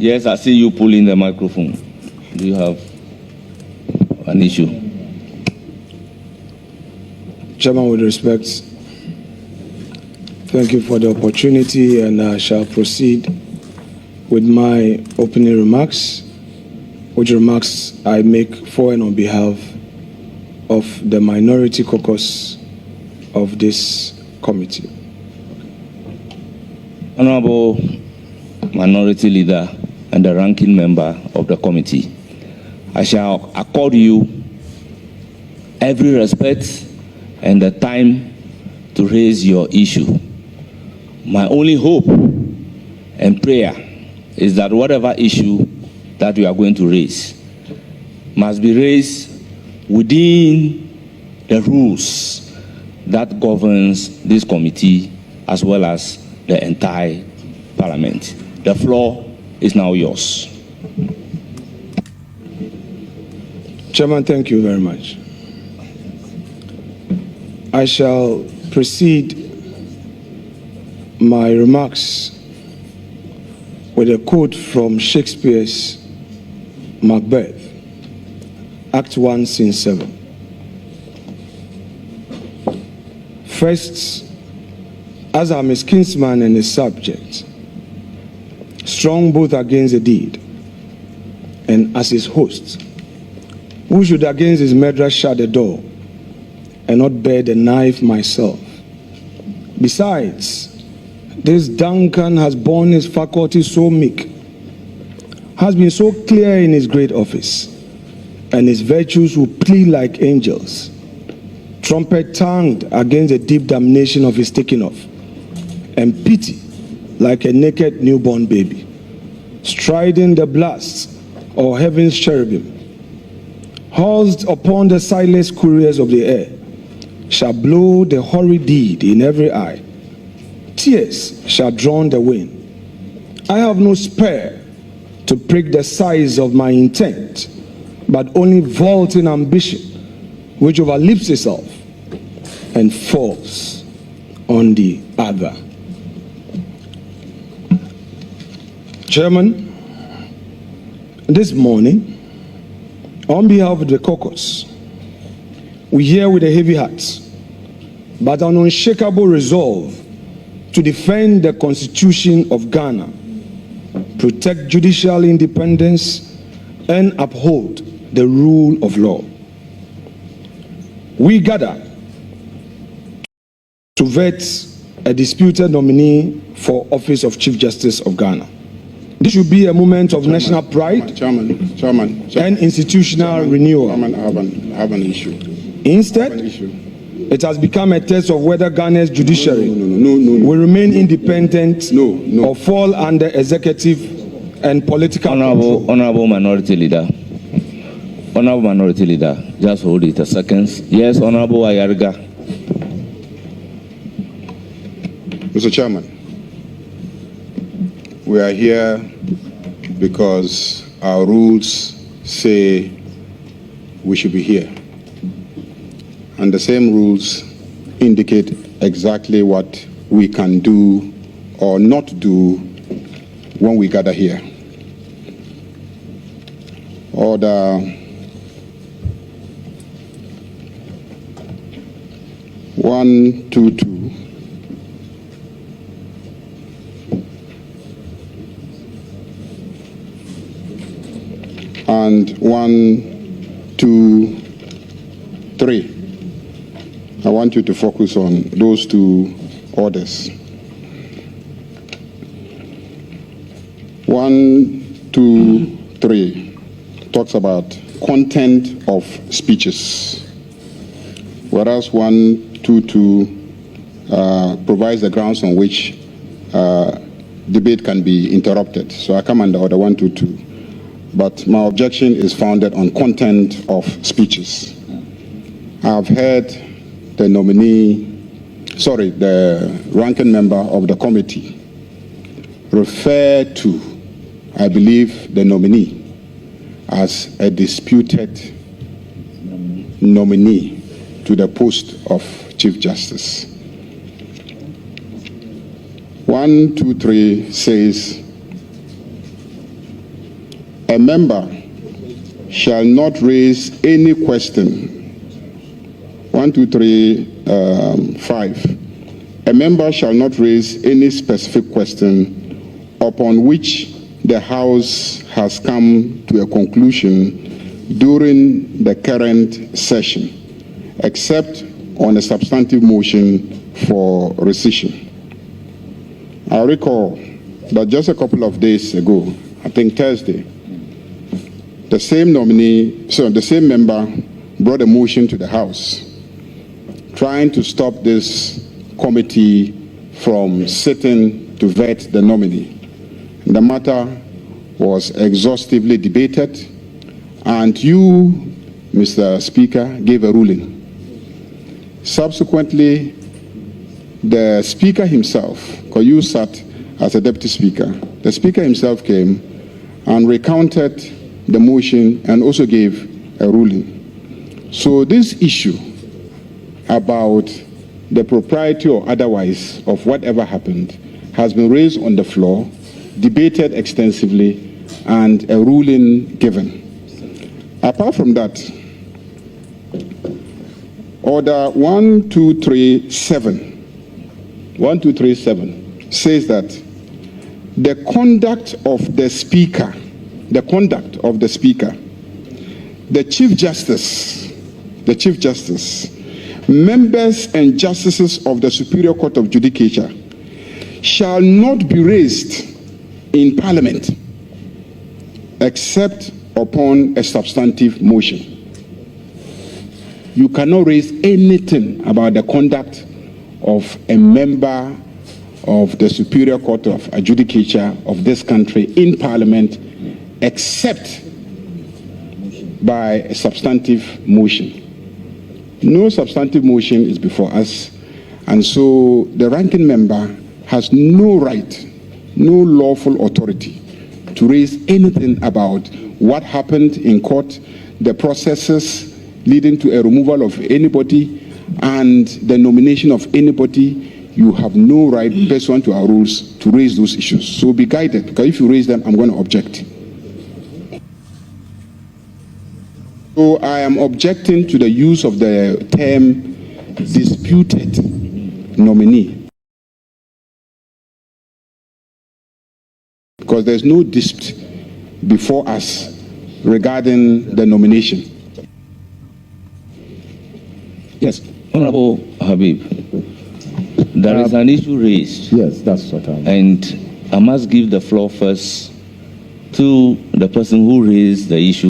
Yes, I see you pulling the microphone. Do you have an issue? Chairman, with respect, thank you for the opportunity, and I shall proceed with my opening remarks, which remarks I make for and on behalf of the minority caucus of this committee. Honorable Minority Leader and the ranking member of the committee, I shall accord you every respect and the time to raise your issue. My only hope and prayer is that whatever issue that we are going to raise must be raised within the rules that governs this committee as well as the entire Parliament. The floor is now yours. Chairman, thank you very much. I shall proceed my remarks with a quote from Shakespeare's Macbeth, Act 1, Scene 7. First, as I'm his kinsman and his subject, strong both against the deed, and as his host, who should against his murderer shut the door, and not bear the knife myself. Besides, this Duncan has borne his faculty so meek, has been so clear in his great office, and his virtues will plead like angels, trumpet-tongued against the deep damnation of his taking off, and pity like a naked newborn baby, striding the blasts of heaven's cherubim, housed upon the silent couriers of the air, shall blow the horrid deed in every eye. Tears shall drown the wind. I have no spare to prick the size of my intent, but only vaulting ambition, which overleaps itself and falls on the other. Chairman, this morning, on behalf of the caucus, we hear with a heavy heart, but an unshakable resolve to defend the Constitution of Ghana, protect judicial independence, and uphold the rule of law. We gather to vet a disputed nominee for office of Chief Justice of Ghana. This should be a moment of national pride and institutional renewal. Chairman, I have an issue. Instead, it has become a test of whether Ghana's judiciary will remain independent or fall under executive and political control. Honorable Minority Leader. Honorable Minority Leader, just hold it a second. Yes, Honorable Ayariga. Mr. Chairman, we are here because our rules say we should be here. And the same rules indicate exactly what we can do or not do when we gather here. Order 122. And 1, 2, 3. I want you to focus on those two orders. 1, 2, 3 talks about content of speeches, whereas 1, 2, 2 provides the grounds on which debate can be interrupted. So I come under order 1, 2, 2. But my objection is founded on content of speeches. I've heard the ranking member of the committee refer to, I believe, the nominee as a disputed nominee to the post of Chief Justice. 1, 2, 3 says a member shall not raise any question. 1, 2, 3, 5. A member shall not raise any specific question upon which the House has come to a conclusion during the current session, except on a substantive motion for rescission. I recall that just a couple of days ago, I think Thursday, the same member brought a motion to the House trying to stop this committee from sitting to vet the nominee. The matter was exhaustively debated, and you, Mr. Speaker, gave a ruling. Subsequently, the Speaker himself, because you sat as a Deputy Speaker, the Speaker himself came and recounted the motion and also gave a ruling. So this issue about the propriety or otherwise of whatever happened has been raised on the floor, debated extensively, and a ruling given. Apart from that, Order 1237 says that the conduct of the Speaker, the Chief Justice, members and justices of the Superior Court of Judicature shall not be raised in Parliament except upon a substantive motion. You cannot raise anything about the conduct of a member of the Superior Court of Judicature of this country in Parliament except by a substantive motion. No substantive motion is before us, and so the ranking member has no right, no lawful authority to raise anything about what happened in court, the processes leading to a removal of anybody, and the nomination of anybody. You have no right, pursuant to our rules, to raise those issues. So be guided, because if you raise them, I'm going to object. So I am objecting to the use of the term disputed nominee, because there's no dispute before us regarding the nomination. Yes, Honorable Habib, there is an issue raised. Yes, that's what I'm... And I must give the floor first to the person who raised the issue.